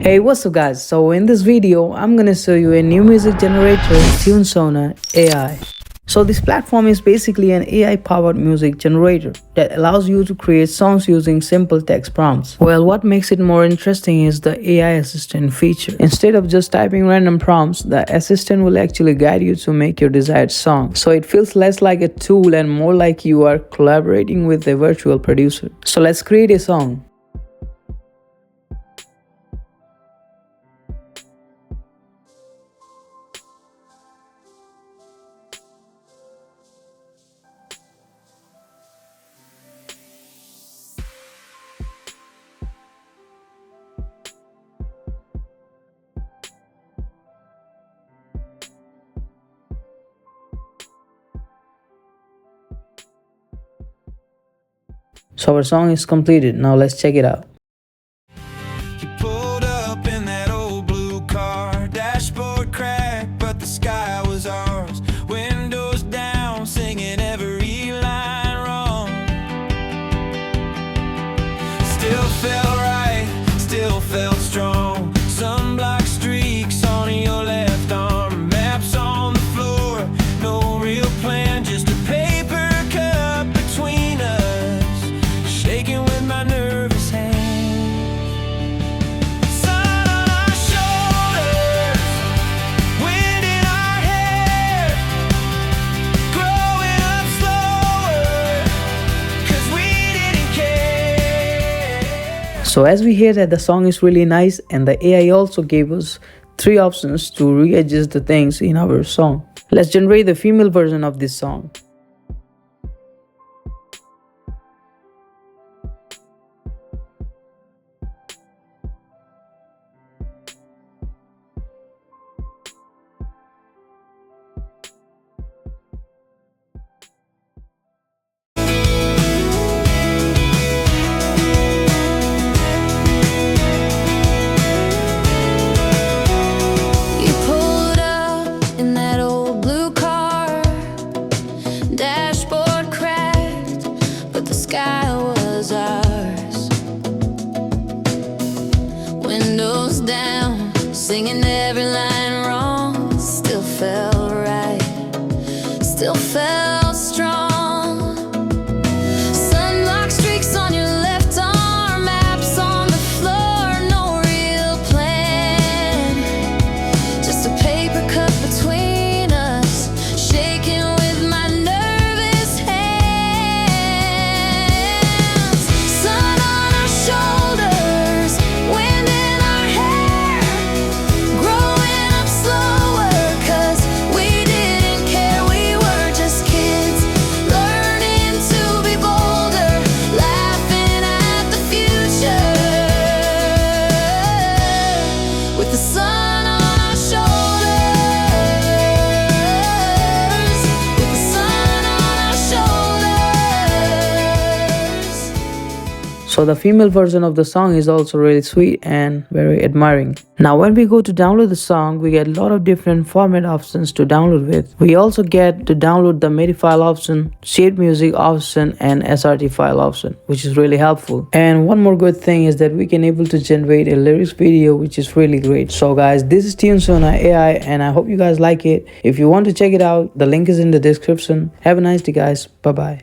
Hey, what's up guys? So in this video, I'm gonna show you a new music generator, Tunesona AI. So this platform is basically an AI powered music generator that allows you to create songs using simple text prompts. Well, what makes it more interesting is the AI assistant feature. Instead of just typing random prompts, the assistant will actually guide you to make your desired song. So it feels less like a tool and more like you are collaborating with a virtual producer. So let's create a song. So our song is completed. Now let's check it out. You pulled up in that old blue car, dashboard cracked, but the sky was ours. Windows down, singing every line wrong. Still felt right, still felt strong. Sunblock streaks on your left arm, maps on the floor, no real plan, just a paper cup between us, shaking with my nervous hands. Sun on our shoulders, wind in our hair, growing up slower, 'cause we didn't care. So as we hear that the song is really nice, and the AI also gave us 3 options to readjust the things in our song. Let's generate the female version of this song. You pulled up in that old blue car, dashboard cracked, but the sky was ours. Windows down, singing every line wrong. Still felt right, still felt strong. Sunblock streaks on your left arm, maps on the floor, no real plan, just a paper cup between us, shaking with my nervous hands. Sun on our shoulders, wind in our hair, growing up slower, 'cause we didn't care, we were just kids, learning to be bolder, laughing at the future, with the sun on our shoulders, with the sun on our shoulders. So the female version of the song is also really sweet and very admiring. Now when we go to download the song, we get a lot of different format options to download with. We also get to download the MIDI file option, shared music option, and SRT file option, which is really helpful. And one more good thing is that we can able to generate a lyrics video, which is really great. So guys, this is Tunesona AI and I hope you guys like it. If you want to check it out, the link is in the description. Have a nice day guys. Bye bye.